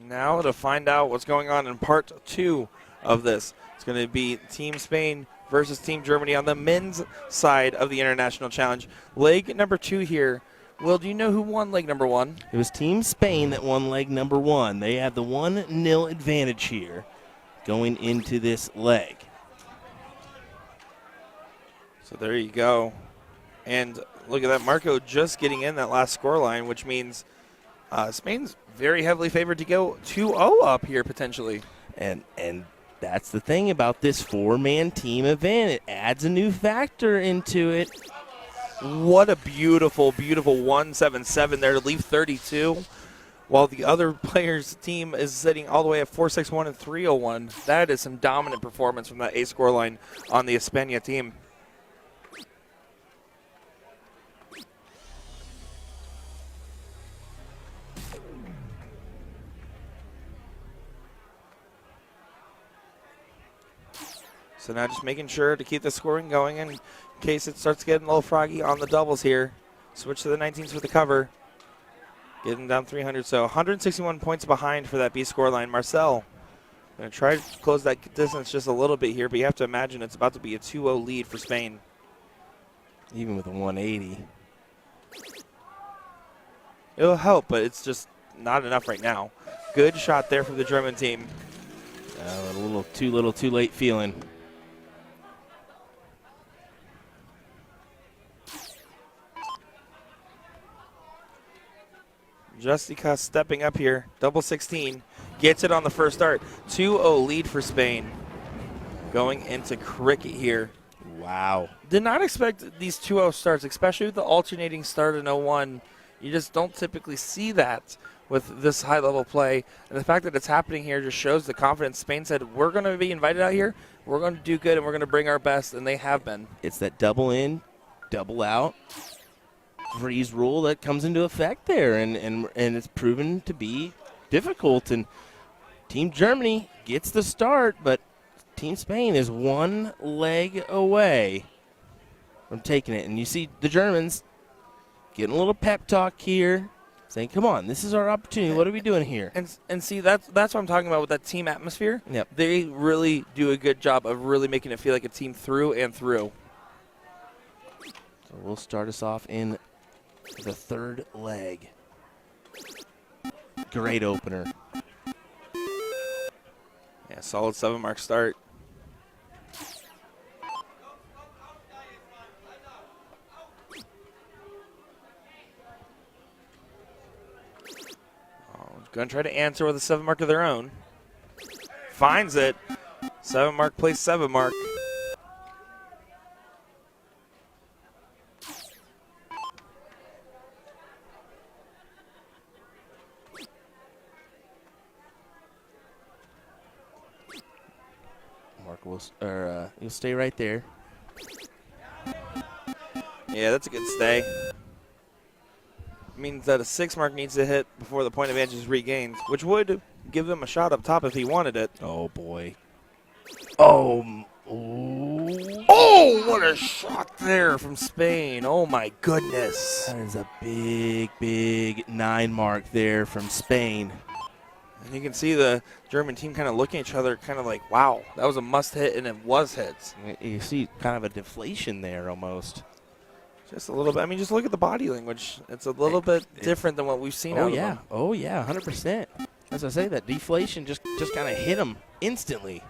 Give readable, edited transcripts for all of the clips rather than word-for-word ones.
Now to find out what's going on in part 2 of this. It's going to be Team Spain versus Team Germany on the men's side of the International Challenge. Leg number 2 here. Will, do you know who won leg number 1? It was Team Spain that won leg number 1. They have the 1-0 advantage here going into this leg. So there you go. And look at that, Marco just getting in that last score line, which means Spain's very heavily favored to go 2-0 up here potentially. And that's the thing about this 4-man team event. It adds a new factor into it. What a beautiful, beautiful 177 there to leave 32, while the other player's team is sitting all the way at 461 and 301. That is some dominant performance from that A score line on the España team. So now just making sure to keep the scoring going in case it starts getting a little froggy on the doubles here. Switch to the 19s with the cover. Getting down 300, so 161 points behind for that B score line. Marcel going to try to close that distance just a little bit here, but you have to imagine it's about to be a 2-0 lead for Spain. Even with a 180. It'll help, but it's just not enough right now. Good shot there from the German team. A little too late feeling. Justica stepping up here, double 16, gets it on the first start. 2-0 lead for Spain. Going into cricket here. Wow. Did not expect these 2-0 starts, especially with the alternating start in 0-1. You just don't typically see that with this high-level play. And the fact that it's happening here just shows the confidence. Spain said, we're going to be invited out here, we're going to do good, and we're going to bring our best, and they have been. It's that double in, double out freeze rule that comes into effect there, and it's proven to be difficult. And Team Germany gets the start, but Team Spain is one leg away from taking it. And you see the Germans getting a little pep talk here, saying, come on, this is our opportunity. What are we doing here? And see, that's what I'm talking about with that team atmosphere. Yep. They really do a good job of really making it feel like a team through and through. So we'll start us off in the third leg. Great opener. Yeah, solid 7-mark start. Going to try to answer with a 7-mark of their own. Finds it. 7-mark plays 7-mark. Mark will, he'll stay right there. Yeah, that's a good stay. Means that a 6-mark needs to hit before the point advantage is regained, which would give them a shot up top if he wanted it. Oh, boy. Oh, what a shot there from Spain. Oh, my goodness. That is a big, big 9-mark there from Spain. And you can see the German team kind of looking at each other, kind of like, wow, that was a must hit, and it was hits. You see kind of a deflation there almost. Just a little bit. I mean, just look at the body language. It's a little bit different than what we've seen out of them. Oh, yeah, 100%. As I say, that deflation just kind of hit him instantly.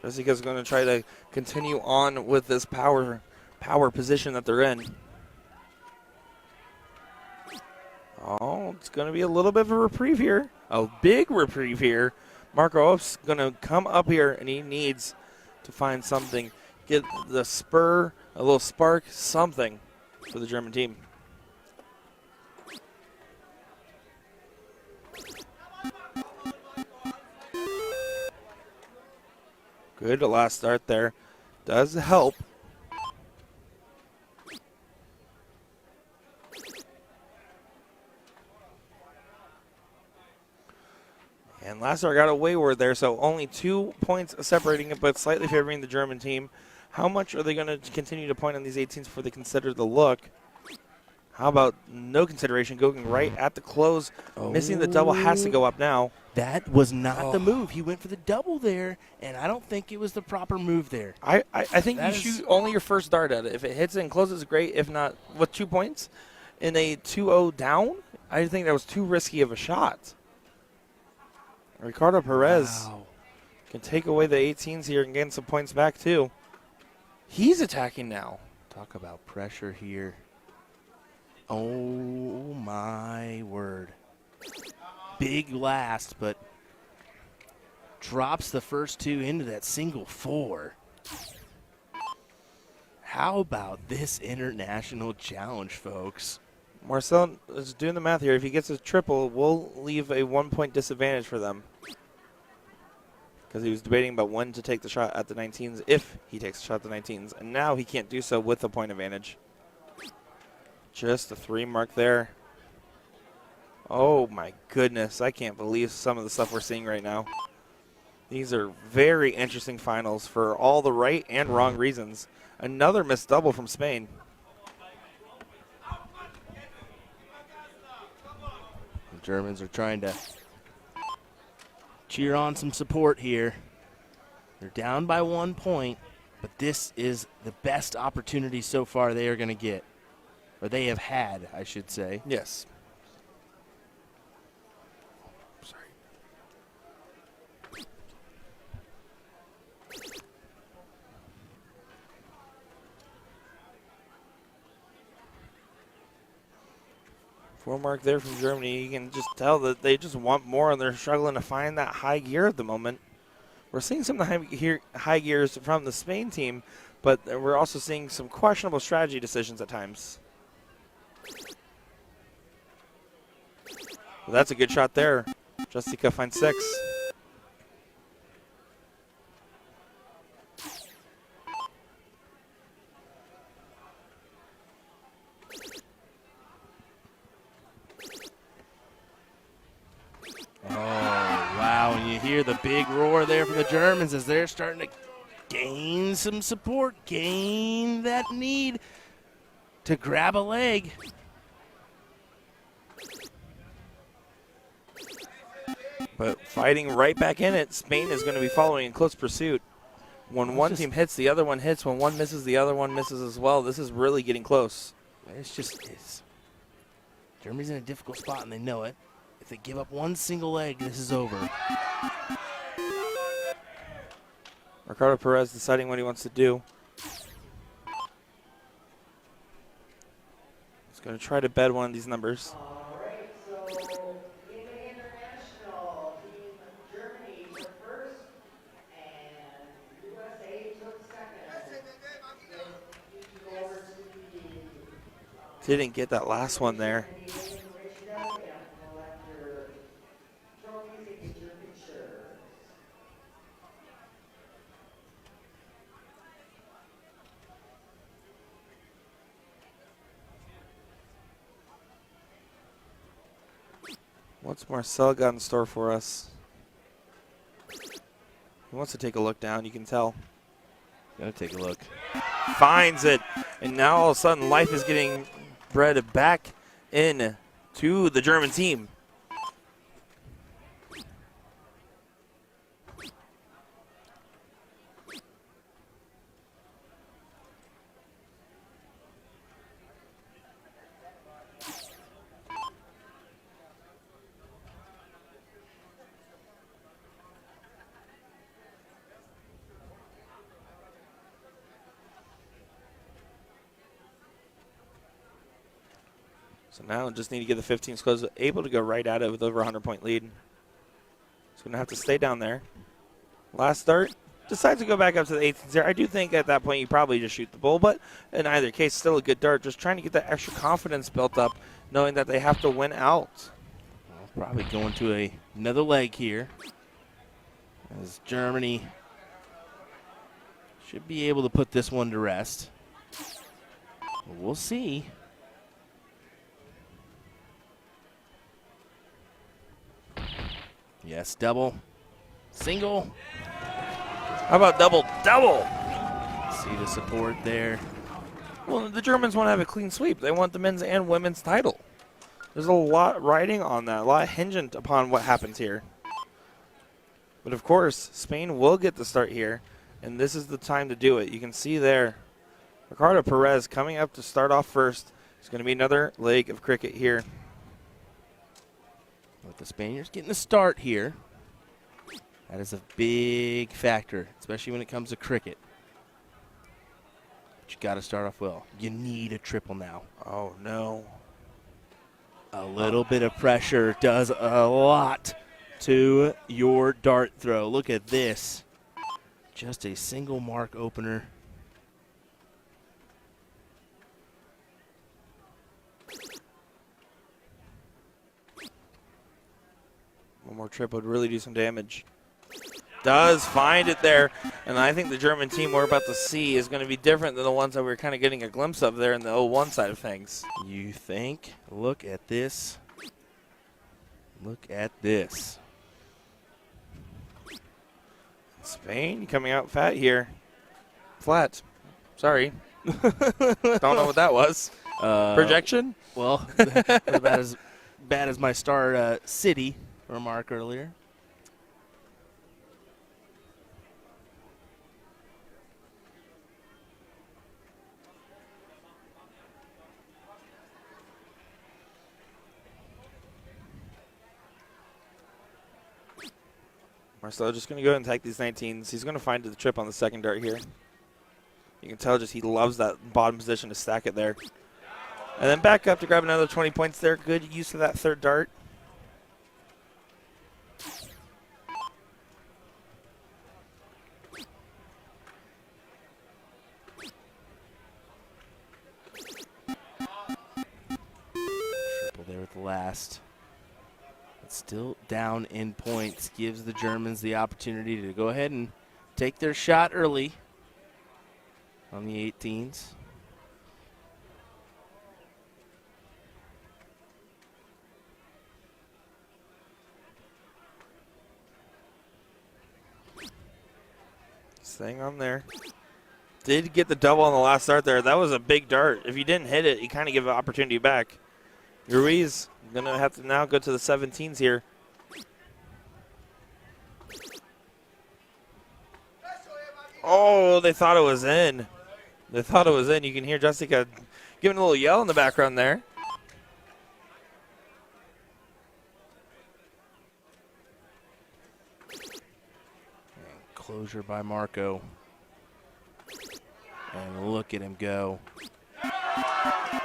Jessica's going to try to continue on with this power position that they're in. Oh, it's going to be a little bit of a reprieve here. A big reprieve here. Marco Oph's going to come up here, and he needs to find something. Get the spur, a little spark, something for the German team. Good last start there. Does help. And last start got a wayward there, so only 2 points separating it, but slightly favoring the German team. How much are they going to continue to point on these 18s before they consider the look? How about no consideration going right at the close? Missing the double has to go up now. That was not the move. He went for the double there, and I don't think it was the proper move there. I think That you is- shoot only your first dart at it. If it hits it and closes, great. If not, with 2 points in a 2-0 down, I think that was too risky of a shot. Ricardo Perez can take away the 18s here and gain some points back, too. He's attacking now. Talk about pressure here. Oh, my word. Big last, but drops the first two into that single 4. How about this international challenge, folks? Marcel is doing the math here. If he gets a triple, we'll leave a 1-point disadvantage for them. Because he was debating about when to take the shot at the 19s, if he takes the shot at the 19s. And now he can't do so with a point advantage. Just a 3 mark there. Oh my goodness, I can't believe some of the stuff we're seeing right now. These are very interesting finals for all the right and wrong reasons. Another missed double from Spain. The Germans are trying to cheer on some support here. They're down by 1 point, but this is the best opportunity so far they are going to get. Or they have had, I should say. Yes. Sorry. Four mark there from Germany. You can just tell that they just want more, and they're struggling to find that high gear at the moment. We're seeing some of the high gears from the Spain team, but we're also seeing some questionable strategy decisions at times. Well, that's a good shot there. Jessica finds 6. Oh, wow. And you hear the big roar there from the Germans as they're starting to gain some support, gain that need to grab a leg. But fighting right back in it, Spain is going to be following in close pursuit. When one team hits, the other one hits. When one misses, the other one misses as well. This is really getting close. It's Germany's in a difficult spot, and they know it. If they give up one single leg, this is over. Ricardo Perez deciding what he wants to do. He's going to try to bed one of these numbers. All right, so in the international, Team Germany took first, and USA took second. Then you go over to the Didn't get that last one there. NDA and collect your trophies and get your pictures. What's Marcel got in store for us? He wants to take a look down, you can tell. Gotta take a look. Finds it, and now all of a sudden life is getting bred back in to the German team. So now just need to get the 15s close, able to go right at it with over a 100-point lead. He's going to have to stay down there. Last start, decides to go back up to the 18s there. I do think at that point you probably just shoot the bull, but in either case, still a good dart. Just trying to get that extra confidence built up, knowing that they have to win out. Well, probably going to another leg here, as Germany should be able to put this one to rest. We'll see. Yes, double, single. How about double, double? See the support there. Well, the Germans want to have a clean sweep. They want the men's and women's title. There's a lot riding on that, a lot hingent upon what happens here. But of course, Spain will get the start here, and this is the time to do it. You can see there, Ricardo Perez coming up to start off first. It's going to be another leg of cricket here. With the Spaniards getting the start here, that is a big factor, especially when it comes to cricket. But you got to start off well. You need a triple now. Oh, no. A little bit of pressure does a lot to your dart throw. Look at this. Just a single mark opener. One more trip would really do some damage. Does find it there. And I think the German team we're about to see is going to be different than the ones that we were kind of getting a glimpse of there in the 0-1 side of things. You think? Look at this. Look at this. Spain coming out fat here. Flat. Sorry. Don't know what that was. Projection? Well, about as bad as my star city remark earlier. Marcelo just going to go ahead and take these 19s. He's going to find the trip on the second dart here. You can tell just he loves that bottom position to stack it there. And then back up to grab another 20 points there. Good use of that third dart. Triple there with the last. Still down in points, gives the Germans the opportunity to go ahead and take their shot early on the 18s. Staying on there. Did get the double on the last dart there. That was a big dart. If you didn't hit it, you kind of give an opportunity back. Ruiz going to have to now go to the 17s here. Oh, they thought it was in. They thought it was in. You can hear Jessica giving a little yell in the background there. And closure by Marco. And look at him go.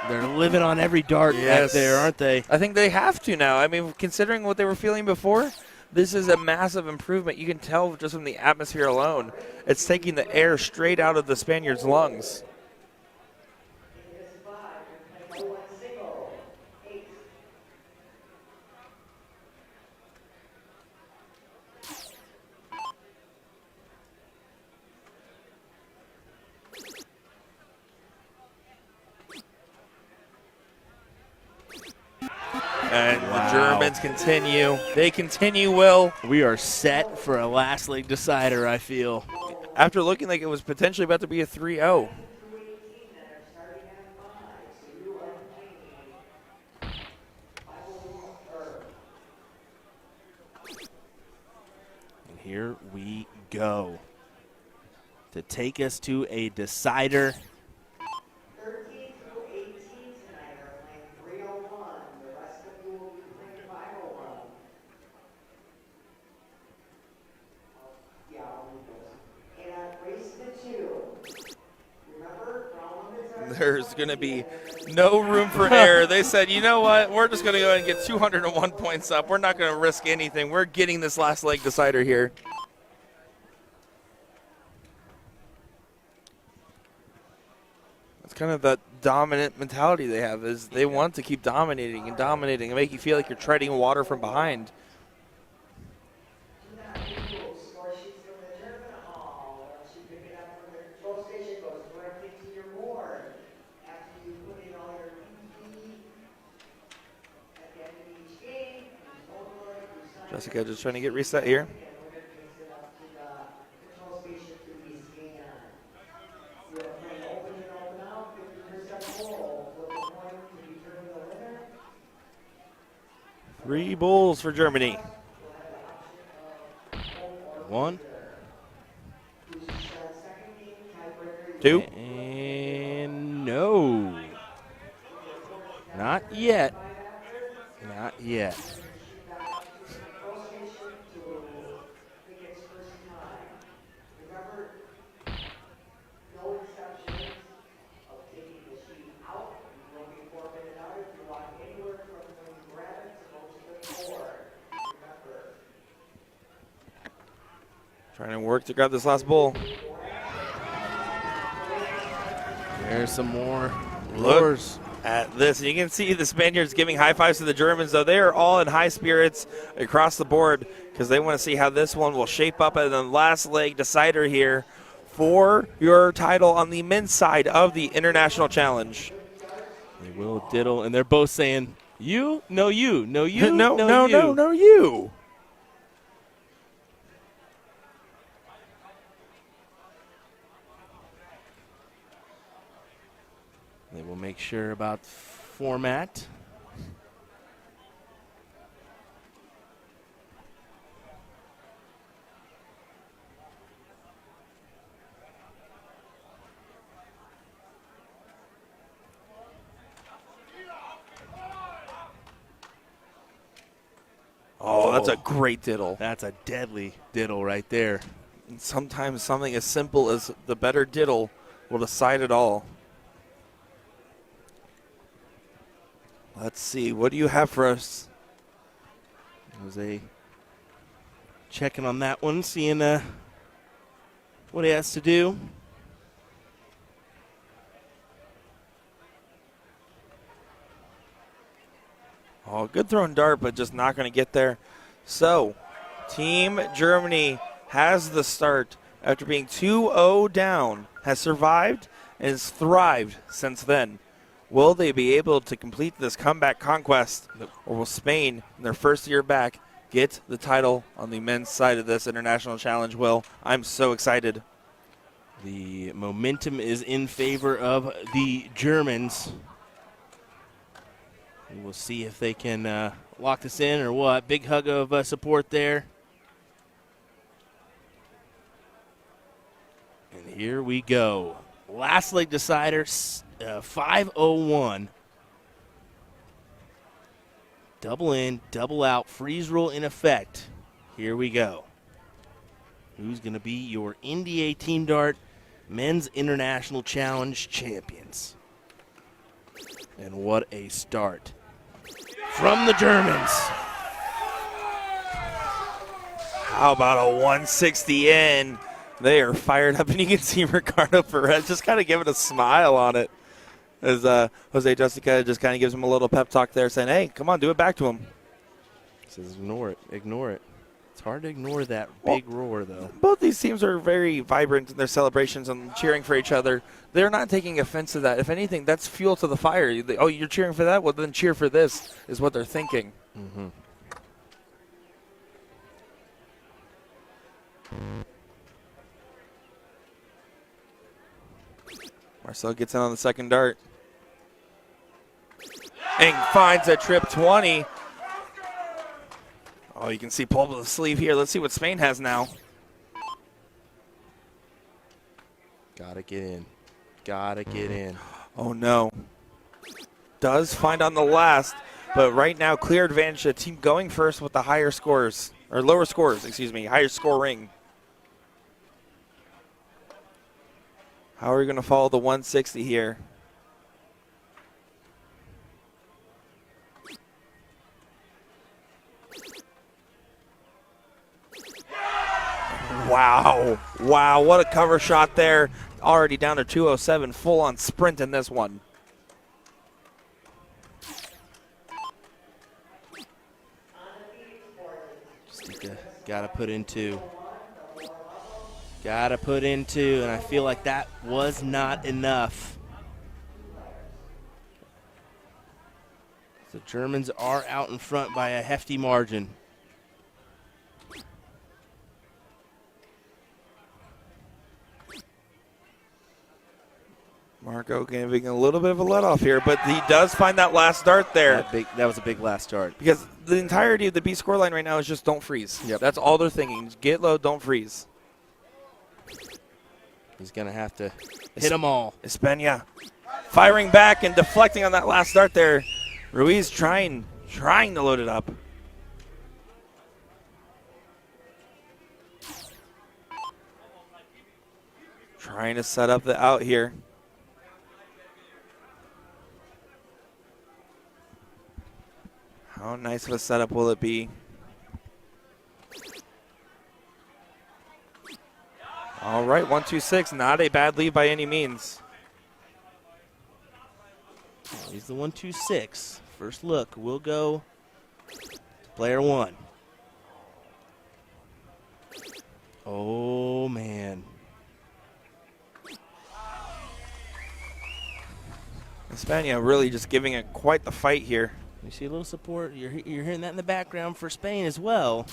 They're living on every dart back there, aren't they? I think they have to now. I mean, considering what they were feeling before, this is a massive improvement. You can tell just from the atmosphere alone. It's taking the air straight out of the Spaniards' lungs. And the Germans continue. They continue, Will. We are set for a last leg decider, I feel. After looking like it was potentially about to be a 3-0. And here we go. To take us to a decider. 13 through 18 tonight are playing 301. The rest of you will be playing 501. Yeah, I'll read those. And race to 2. Remember, round limits are There's going to be no room for error. They said, you know what? We're just going to go ahead and get 201 points up. We're not going to risk anything. We're getting this last leg decider here. It's kind of that dominant mentality they have is they want to keep dominating and dominating and make you feel like you're treading water from behind. score sheets from the tournament hall. Once you pick it up from the control station, it goes directly to your board. After you put in all your PPE at the end of each game, you total it, you sign Jessica just trying to get reset here. and we're going to mix it up to the control station to be scanned. We're playing open and open out, 50% rules for Germany. 1, 2. and no. Not yet. Not yet. Trying to work to grab this last bull. There's some more Look lures. at this. You can see the Spaniards giving high fives to the Germans, though they are all in high spirits across the board because they want to see how this one will shape up at the last leg decider here for your title on the men's side of the International Challenge. They will diddle, and they're both saying, you, no you, no you, no, no you. no, you. They will make sure about format. Oh, that's a great diddle. That's a deadly diddle right there. And sometimes something as simple as the better diddle will decide it all. Let's see. What do you have for us? Jose checking on that one, seeing what he has to do. Oh, good throwing dart, but just not going to get there. So, Team Germany has the start after being 2-0 down, has survived and has thrived since then. Will they be able to complete this comeback conquest, or will Spain, in their first year back, get the title on the men's side of this international challenge? Will, I'm so excited. The momentum is in favor of the Germans. And we'll see if they can lock this in or what. Big hug of support there. And here we go. Last leg decider, 5:01. Double in, double out, freeze rule in effect. Here we go. Who's going to be your NDA Team Dart Men's International Challenge champions? And what a start from the Germans. How about a 160 in? They are fired up, and you can see Ricardo Perez just kind of giving a smile on it as Jose Jessica just kind of gives him a little pep talk there, saying, hey, come on, do it back to him. Says ignore it, ignore it. It's hard to ignore that big roar, though. Both these teams are very vibrant in their celebrations and cheering for each other. They're not taking offense to that. If anything, that's fuel to the fire. Oh, you're cheering for that? Well, then cheer for this is what they're thinking. Mm-hmm. Marcel gets in on the second dart. And finds a trip 20. Oh, you can see pull to the sleeve here. Let's see what Spain has now. Gotta get in. Gotta get in. Oh, no. Does find on the last, but right now clear advantage to the team going first with the higher scores, or lower scores, excuse me, higher scoring. How are we going to follow the 160 here? Wow. Wow, what a cover shot there. Already down to 207, full on sprint in this one. Gotta put in two. Gotta put in two, and I feel like that was not enough. The Germans are out in front by a hefty margin. Marco giving a little bit of a let off here, but he does find that last dart there. That was a big last start. Because the entirety of the B scoreline right now is just don't freeze. Yep. That's all they're thinking. Just get low, don't freeze. He's going to have to hit them all. Espana firing back and deflecting on that last start there. Ruiz trying to load it up. Trying to set up the out here. How nice of a setup will it be? All right, 1-2-6, not a bad lead by any means. He's the 1-2-6. First look, we'll go to player one. Oh, man. Espana really just giving it quite the fight here. You see a little support. You're hearing that in the background for Spain as well.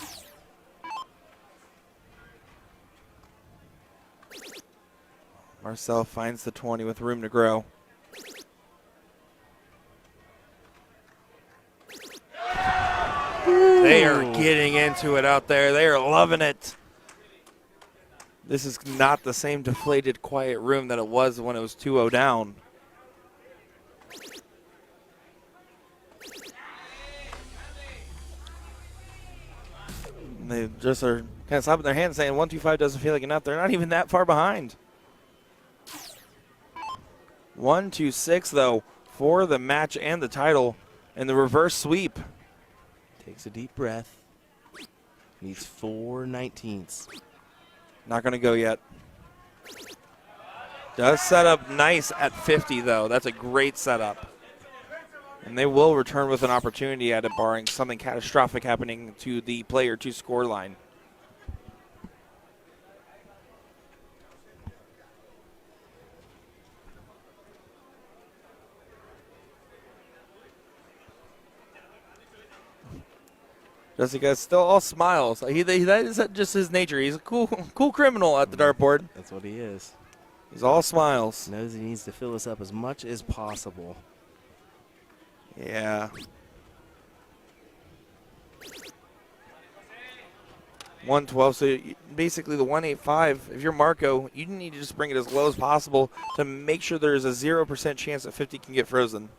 Marcel finds the 20 with room to grow. Ooh. They are getting into it out there. They are loving it. This is not the same deflated, quiet room that it was when it was 2-0 down. They just are kind of slapping their hands saying 1-2-5 doesn't feel like enough. They're not even that far behind. 1-2-6 though for the match and the title and the reverse sweep. Takes a deep breath. Needs 4 19ths. Not going to go yet. Does set up nice at 50 though. That's a great setup. And they will return with an opportunity at it, barring something catastrophic happening to the player to score line. Jessica's still all smiles. That is just his nature. He's a cool criminal at the dartboard. That's what he is. He's all smiles. Knows he needs to fill us up as much as possible. Yeah. 112. So basically the 185. If you're Marco, you need to just bring it as low as possible to make sure there's a 0% chance that 50 can get frozen.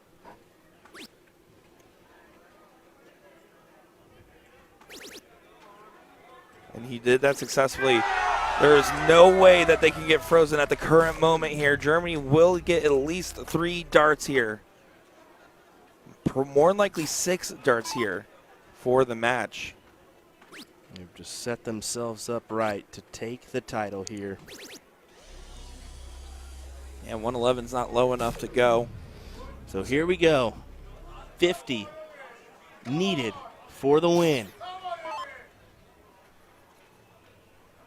And he did that successfully. There is no way that they can get frozen at the current moment here. Germany will get at least 3 darts here. More than likely 6 darts here for the match. They've just set themselves up right to take the title here. And 111's not low enough to go. So here we go. 50 needed for the win.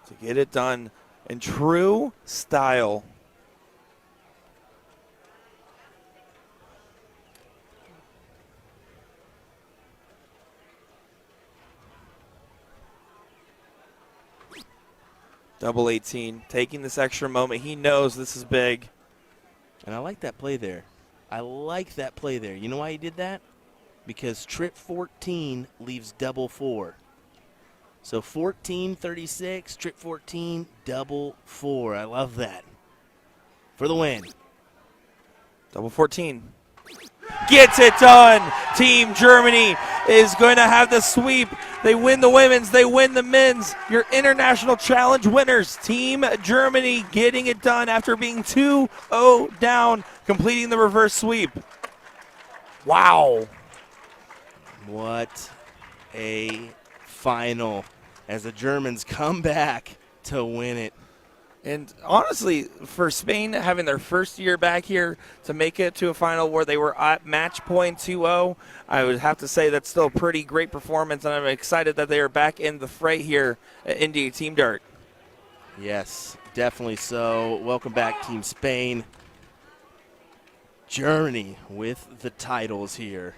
To get it done in true style. Double 18, taking this extra moment. He knows this is big. And I like that play there. You know why he did that? Because trip 14 leaves double 4. So 14-36, trip 14, double 4. I love that. For the win. Double 14. Gets it done. Team Germany is going to have the sweep. They win the women's, they win the men's. Your international challenge winners, Team Germany, getting it done after being 2-0 down, completing the reverse sweep. Wow. What a final as the Germans come back to win it. And honestly, for Spain having their first year back here to make it to a final where they were at match point 2-0, I would have to say that's still a pretty great performance, and I'm excited that they are back in the fray here at NDA Team Dart. Yes, definitely so. Welcome back, Team Spain. Germany with the titles here.